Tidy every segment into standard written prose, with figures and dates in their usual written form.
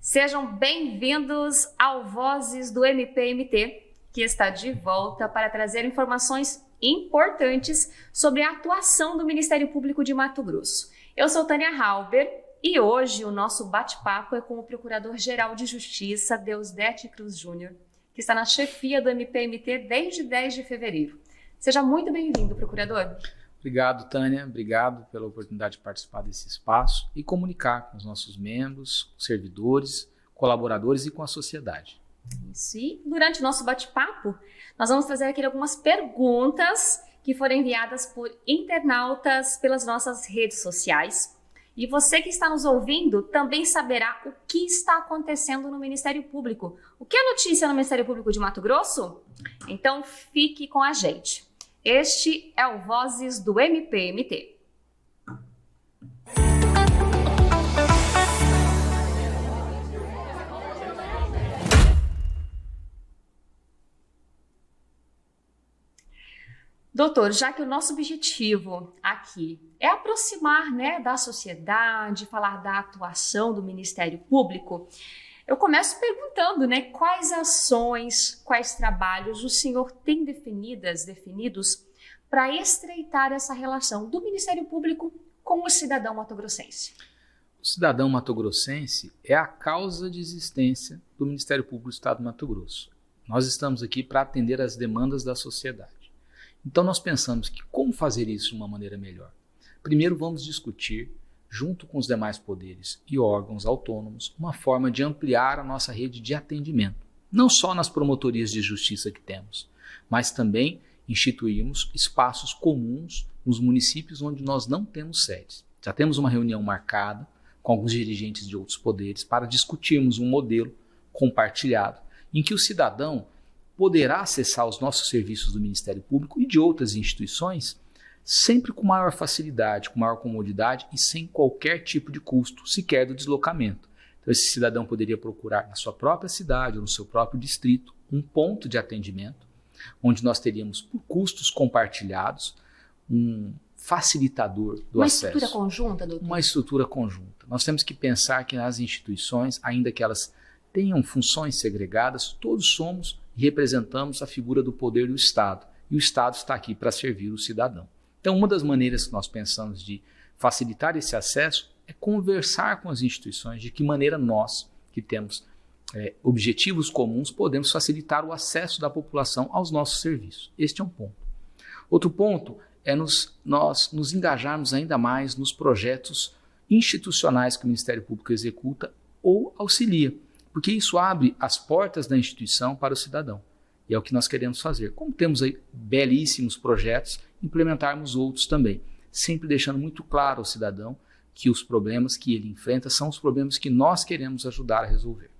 Sejam bem-vindos ao Vozes do MPMT, que está de volta para trazer informações importantes sobre a atuação do Ministério Público de Mato Grosso. Eu sou Tânia Halber e hoje o nosso bate-papo é com o Procurador-Geral de Justiça, Deusdedit Cruz Júnior, que está na chefia do MPMT desde 10 de fevereiro. Seja muito bem-vindo, Procurador. Obrigado, Tânia. Obrigado pela oportunidade de participar desse espaço e comunicar com os nossos membros, servidores, colaboradores e com a sociedade. Isso. E durante o nosso bate-papo, nós vamos trazer aqui algumas perguntas que foram enviadas por internautas pelas nossas redes sociais. E você que está nos ouvindo também saberá o que está acontecendo no Ministério Público. O que é notícia no Ministério Público de Mato Grosso? Então fique com a gente. Este é o Vozes do MPMT. Doutor, já que o nosso objetivo aqui é aproximar, da sociedade, falar da atuação do Ministério Público, eu começo perguntando, quais ações, quais trabalhos o senhor tem definidos para estreitar essa relação do Ministério Público com o cidadão mato-grossense? O cidadão mato-grossense é a causa de existência do Ministério Público do Estado do Mato Grosso. Nós estamos aqui para atender às demandas da sociedade. Então nós pensamos que como fazer isso de uma maneira melhor? Primeiro vamos discutir, junto com os demais poderes e órgãos autônomos, uma forma de ampliar a nossa rede de atendimento, não só nas promotorias de justiça que temos, mas também instituímos espaços comuns nos municípios onde nós não temos sedes. Já temos uma reunião marcada com alguns dirigentes de outros poderes para discutirmos um modelo compartilhado em que o cidadão poderá acessar os nossos serviços do Ministério Público e de outras instituições sempre com maior facilidade, com maior comodidade e sem qualquer tipo de custo, sequer do deslocamento. Então esse cidadão poderia procurar na sua própria cidade ou no seu próprio distrito um ponto de atendimento, onde nós teríamos, por custos compartilhados, um facilitador do acesso. Uma estrutura conjunta, doutor? Uma estrutura conjunta. Nós temos que pensar que as instituições, ainda que elas tenham funções segregadas, todos somos e representamos a figura do poder do Estado. E o Estado está aqui para servir o cidadão. Então, uma das maneiras que nós pensamos de facilitar esse acesso é conversar com as instituições de que maneira nós, que temos objetivos comuns, podemos facilitar o acesso da população aos nossos serviços. Este é um ponto. Outro ponto é nós nos engajarmos ainda mais nos projetos institucionais que o Ministério Público executa ou auxilia, porque isso abre as portas da instituição para o cidadão. E é o que nós queremos fazer. Como temos aí belíssimos projetos, implementarmos outros também, sempre deixando muito claro ao cidadão que os problemas que ele enfrenta são os problemas que nós queremos ajudar a resolver.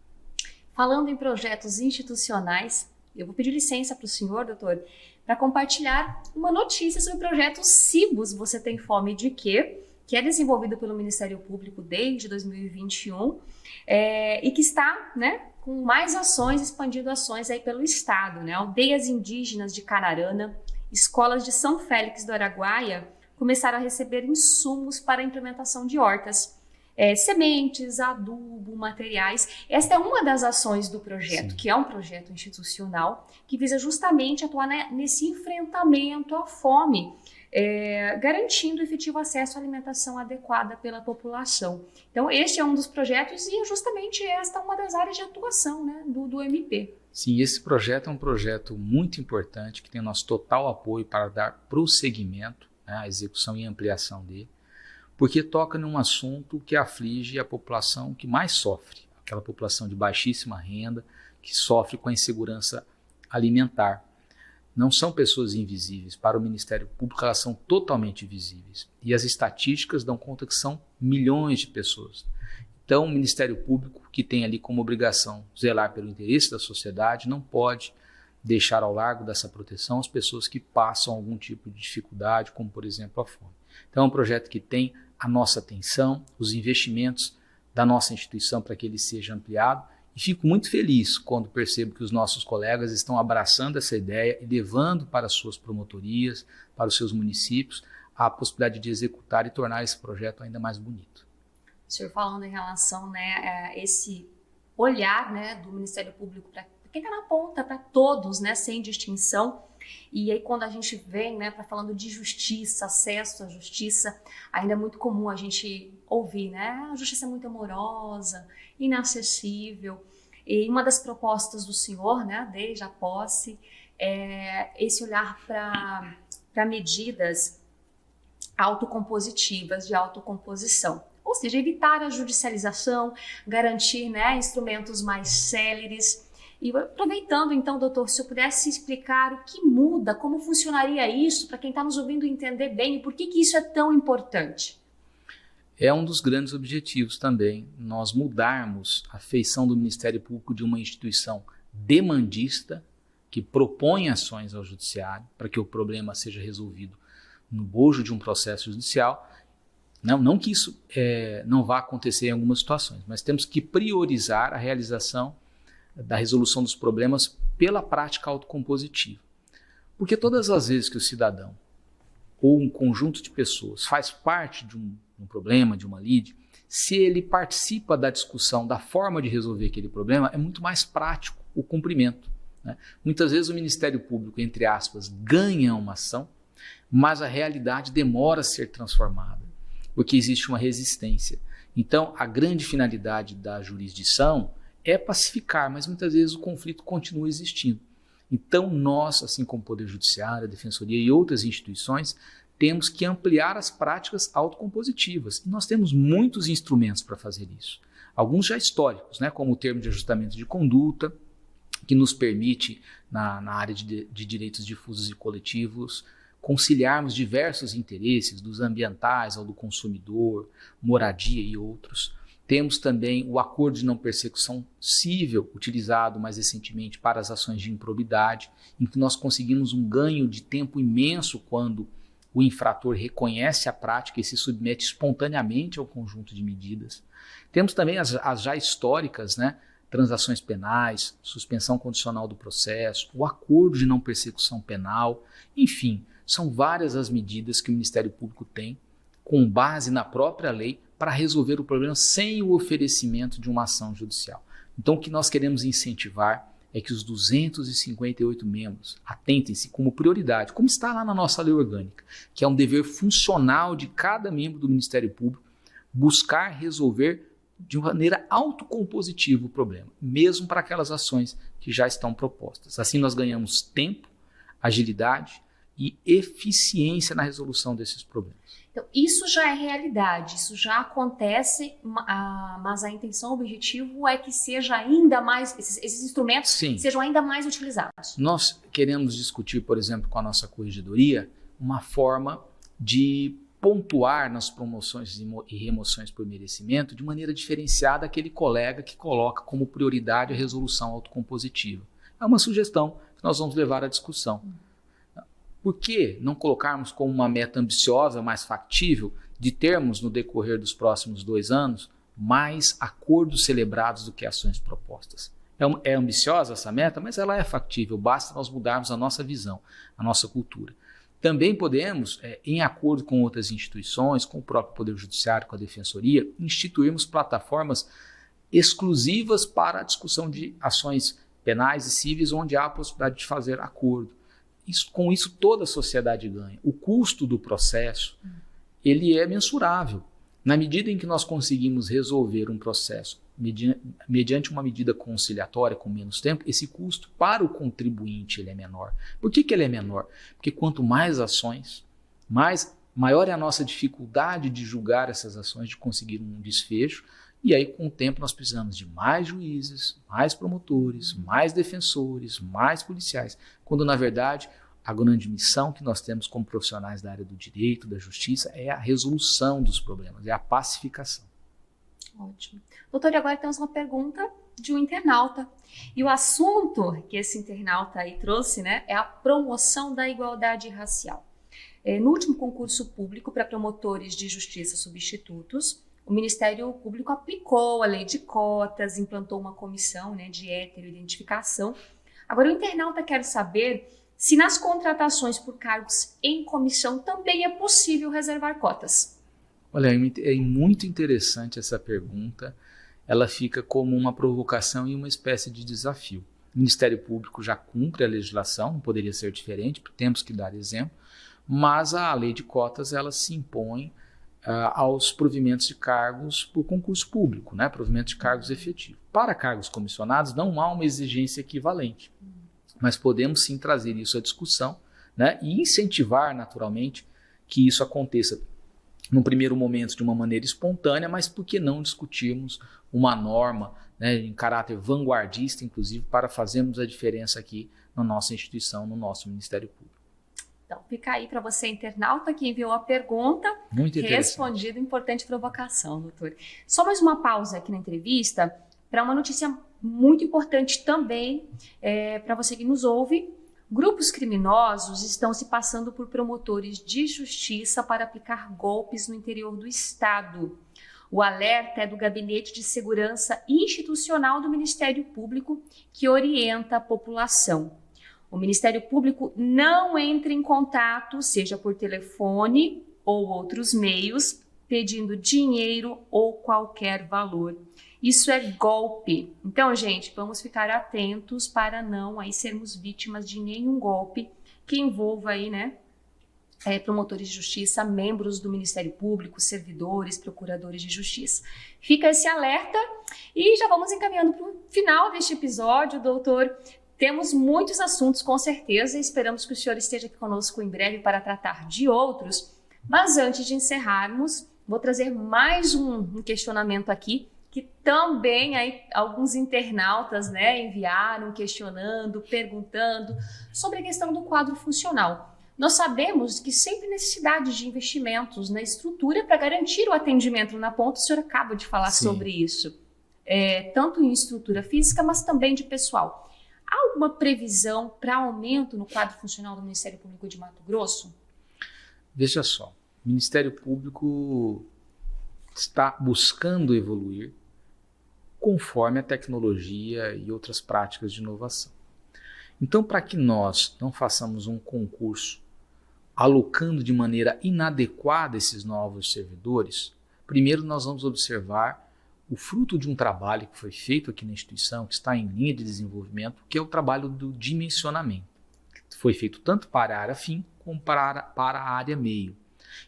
Falando em projetos institucionais, eu vou pedir licença para o senhor, doutor, para compartilhar uma notícia sobre o projeto Cibus Você Tem Fome de Quê? Que é desenvolvido pelo Ministério Público desde 2021 e que está, com mais ações, expandindo ações aí pelo Estado. Aldeias indígenas de Canarana, escolas de São Félix do Araguaia começaram a receber insumos para a implementação de hortas, sementes, adubo, materiais. Esta é uma das ações do projeto, Sim. Que é um projeto institucional que visa justamente atuar nesse enfrentamento à fome, garantindo efetivo acesso à alimentação adequada pela população. Então, este é um dos projetos e justamente esta é uma das áreas de atuação do MP. Sim, esse projeto é um projeto muito importante que tem nosso total apoio para dar prosseguimento à execução e ampliação dele, porque toca num assunto que aflige a população que mais sofre, aquela população de baixíssima renda que sofre com a insegurança alimentar. Não são pessoas invisíveis. Para o Ministério Público, elas são totalmente visíveis. E as estatísticas dão conta que são milhões de pessoas. Então, o Ministério Público, que tem ali como obrigação zelar pelo interesse da sociedade, não pode deixar ao largo dessa proteção as pessoas que passam algum tipo de dificuldade, como, por exemplo, a fome. Então, é um projeto que tem a nossa atenção, os investimentos da nossa instituição para que ele seja ampliado. E fico muito feliz quando percebo que os nossos colegas estão abraçando essa ideia e levando para as suas promotorias, para os seus municípios, a possibilidade de executar e tornar esse projeto ainda mais bonito. O senhor falando em relação a esse olhar, né, do Ministério Público para quem está na ponta, para todos, né, sem distinção. E aí quando a gente vem, né, para falando de justiça, acesso à justiça, ainda é muito comum a gente ouvir, né, a justiça é muito amorosa, inacessível. E uma das propostas do senhor, né, desde a posse, é esse olhar para medidas autocompositivas, de autocomposição. Ou seja, evitar a judicialização, garantir, né, instrumentos mais céleres. E aproveitando então, doutor, se eu pudesse explicar o que muda, como funcionaria isso, para quem está nos ouvindo entender bem, e por que isso é tão importante? É um dos grandes objetivos também, nós mudarmos a feição do Ministério Público de uma instituição demandista, que propõe ações ao judiciário para que o problema seja resolvido no bojo de um processo judicial. Não que isso não vá acontecer em algumas situações, mas temos que priorizar a realização da resolução dos problemas pela prática autocompositiva. Porque todas as vezes que o cidadão ou um conjunto de pessoas faz parte de um problema, de uma lide, se ele participa da discussão da forma de resolver aquele problema, é muito mais prático o cumprimento, né? Muitas vezes o Ministério Público, entre aspas, ganha uma ação, mas a realidade demora a ser transformada, porque existe uma resistência. Então, a grande finalidade da jurisdição é pacificar, mas muitas vezes o conflito continua existindo. Então, nós, assim como o Poder Judiciário, a Defensoria e outras instituições, temos que ampliar as práticas autocompositivas. E nós temos muitos instrumentos para fazer isso. Alguns já históricos, né, como o termo de ajustamento de conduta, que nos permite, na área de direitos difusos e coletivos, conciliarmos diversos interesses, dos ambientais ao do consumidor, moradia e outros. Temos também o acordo de não persecução cível, utilizado mais recentemente para as ações de improbidade, em que nós conseguimos um ganho de tempo imenso quando o infrator reconhece a prática e se submete espontaneamente ao conjunto de medidas. Temos também as já históricas, né, transações penais, suspensão condicional do processo, o acordo de não persecução penal, enfim, são várias as medidas que o Ministério Público tem, com base na própria lei, para resolver o problema sem o oferecimento de uma ação judicial. Então, o que nós queremos incentivar é que os 258 membros atentem-se como prioridade, como está lá na nossa lei orgânica, que é um dever funcional de cada membro do Ministério Público buscar resolver de maneira autocompositiva o problema, mesmo para aquelas ações que já estão propostas. Assim nós ganhamos tempo, agilidade e eficiência na resolução desses problemas. Então, isso já é realidade, isso já acontece, mas a intenção, o objetivo é que seja ainda mais, esses instrumentos Sim. sejam ainda mais utilizados. Nós queremos discutir, por exemplo, com a nossa corregedoria, uma forma de pontuar nas promoções e remoções por merecimento de maneira diferenciada aquele colega que coloca como prioridade a resolução autocompositiva. É uma sugestão que nós vamos levar à discussão. Por que não colocarmos como uma meta ambiciosa, mais factível, de termos no decorrer dos próximos 2 anos mais acordos celebrados do que ações propostas? É ambiciosa essa meta, mas ela é factível, basta nós mudarmos a nossa visão, a nossa cultura. Também podemos, em acordo com outras instituições, com o próprio Poder Judiciário, com a Defensoria, instituirmos plataformas exclusivas para a discussão de ações penais e cíveis, onde há a possibilidade de fazer acordo. Com isso toda a sociedade ganha. O custo do processo ele é mensurável. Na medida em que nós conseguimos resolver um processo mediante uma medida conciliatória com menos tempo, esse custo para o contribuinte ele é menor. Por que ele é menor? Porque quanto mais ações, maior é a nossa dificuldade de julgar essas ações, de conseguir um desfecho, e aí com o tempo nós precisamos de mais juízes, mais promotores, mais defensores, mais policiais, quando na verdade a grande missão que nós temos como profissionais da área do direito, da justiça, é a resolução dos problemas, é a pacificação. Ótimo. Doutor, e agora temos uma pergunta de um internauta. E o assunto que esse internauta aí trouxe, né, é a promoção da igualdade racial. No último concurso público para promotores de justiça substitutos, o Ministério Público aplicou a lei de cotas, implantou uma comissão, né, de heteroidentificação. Agora, o internauta quer saber se nas contratações por cargos em comissão também é possível reservar cotas. Olha, é muito interessante essa pergunta ela fica como uma provocação e uma espécie de desafio. O Ministério Público já cumpre a legislação, não poderia ser diferente, temos que dar exemplo, mas a lei de cotas ela se impõe aos provimentos de cargos por concurso público, né? Provimento de cargos efetivos. Para cargos comissionados não há uma exigência equivalente, mas podemos sim trazer isso à discussão, né? E incentivar naturalmente que isso aconteça num primeiro momento de uma maneira espontânea, mas por que não discutirmos uma norma, né, em caráter vanguardista, inclusive, para fazermos a diferença aqui na nossa instituição, no nosso Ministério Público. Então, fica aí para você, internauta, que enviou a pergunta, muito respondida, importante provocação, doutor. Só mais uma pausa aqui na entrevista, para uma notícia muito importante também, para você que nos ouve. Grupos criminosos estão se passando por promotores de justiça para aplicar golpes no interior do estado. O alerta é do Gabinete de Segurança Institucional do Ministério Público, que orienta a população. O Ministério Público não entra em contato, seja por telefone ou outros meios, pedindo dinheiro ou qualquer valor. Isso é golpe. Então, gente, vamos ficar atentos para não aí sermos vítimas de nenhum golpe que envolva aí, né, promotores de justiça, membros do Ministério Público, servidores, procuradores de justiça. Fica esse alerta e já vamos encaminhando para o final deste episódio, doutor. Temos muitos assuntos, com certeza, e esperamos que o senhor esteja aqui conosco em breve para tratar de outros. Mas antes de encerrarmos, vou trazer mais um questionamento aqui, que também aí alguns internautas, né, enviaram, questionando, perguntando sobre a questão do quadro funcional. Nós sabemos que sempre há necessidade de investimentos na estrutura para garantir o atendimento na ponta. O senhor acaba de falar sobre isso, tanto em estrutura física, mas também de pessoal. Há alguma previsão para aumento no quadro funcional do Ministério Público de Mato Grosso? Veja só, o Ministério Público está buscando evoluir conforme a tecnologia e outras práticas de inovação. Então, para que nós não façamos um concurso alocando de maneira inadequada esses novos servidores, primeiro nós vamos observar o fruto de um trabalho que foi feito aqui na instituição, que está em linha de desenvolvimento, que é o trabalho do dimensionamento. Foi feito tanto para a área fim como para a área meio.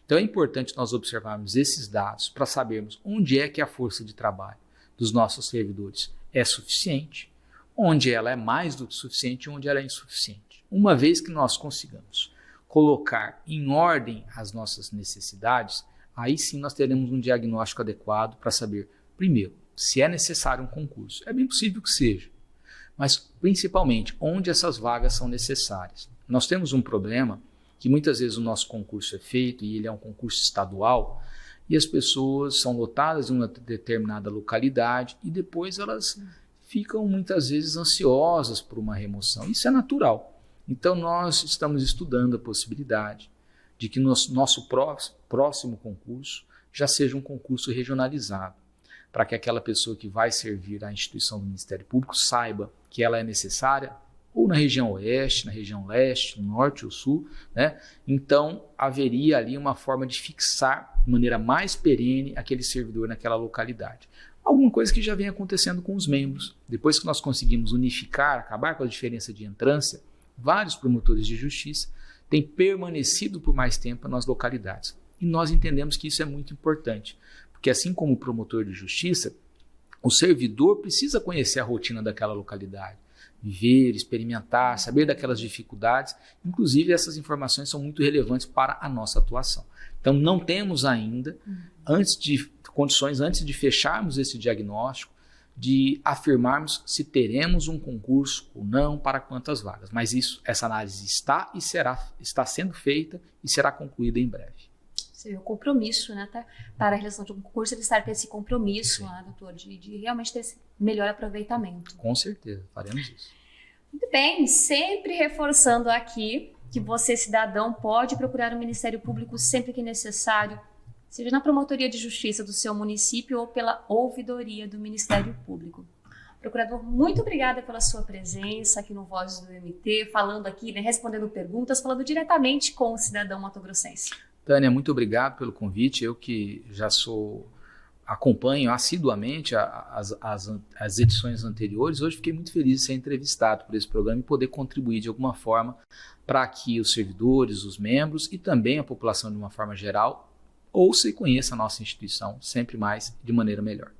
Então é importante nós observarmos esses dados para sabermos onde é que a força de trabalho dos nossos servidores é suficiente, onde ela é mais do que suficiente e onde ela é insuficiente. Uma vez que nós consigamos colocar em ordem as nossas necessidades, aí sim nós teremos um diagnóstico adequado para saber, primeiro, se é necessário um concurso. É bem possível que seja, mas principalmente onde essas vagas são necessárias. Nós temos um problema que muitas vezes o nosso concurso é feito e ele é um concurso estadual e as pessoas são lotadas em uma determinada localidade e depois elas ficam muitas vezes ansiosas por uma remoção. Isso é natural. Então nós estamos estudando a possibilidade de que nosso próximo concurso já seja um concurso regionalizado, para que aquela pessoa que vai servir à instituição do Ministério Público saiba que ela é necessária ou na região oeste, na região leste, no norte ou sul, né? Então haveria ali uma forma de fixar de maneira mais perene aquele servidor naquela localidade. Alguma coisa que já vem acontecendo com os membros. Depois que nós conseguimos unificar, acabar com a diferença de entrância, vários promotores de justiça têm permanecido por mais tempo nas localidades. E nós entendemos que isso é muito importante, porque assim como o promotor de justiça, o servidor precisa conhecer a rotina daquela localidade, viver, experimentar, saber daquelas dificuldades. Inclusive, essas informações são muito relevantes para a nossa atuação. Então, não temos ainda, antes de fecharmos esse diagnóstico, de afirmarmos se teremos um concurso ou não, para quantas vagas. Mas essa análise está sendo feita e será concluída em breve. Seria o compromisso, né? Para a realização de um concurso, ele estar com esse compromisso, né, doutor, de realmente ter esse melhor aproveitamento. Com certeza, faremos isso. Muito bem, sempre reforçando aqui que você, cidadão, pode procurar o Ministério Público sempre que necessário, seja na promotoria de justiça do seu município ou pela ouvidoria do Ministério Público. Procurador, muito obrigada pela sua presença aqui no Vozes do MT, falando aqui, né, respondendo perguntas, falando diretamente com o cidadão matogrossense. Tânia, muito obrigado pelo convite. Eu que já sou acompanho assiduamente as edições anteriores, hoje fiquei muito feliz de ser entrevistado por esse programa e poder contribuir de alguma forma para que os servidores, os membros e também a população de uma forma geral ouça e conheça a nossa instituição sempre mais de maneira melhor.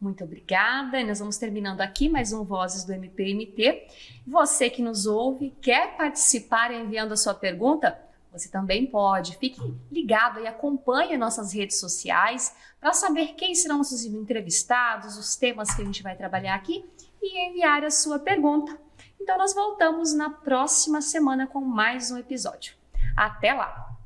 Muito obrigada. Nós vamos terminando aqui mais um Vozes do MPMT. Você que nos ouve, quer participar enviando a sua pergunta? Você também pode. Fique ligado e acompanhe nossas redes sociais para saber quem serão nossos entrevistados, os temas que a gente vai trabalhar aqui e enviar a sua pergunta. Então nós voltamos na próxima semana com mais um episódio. Até lá!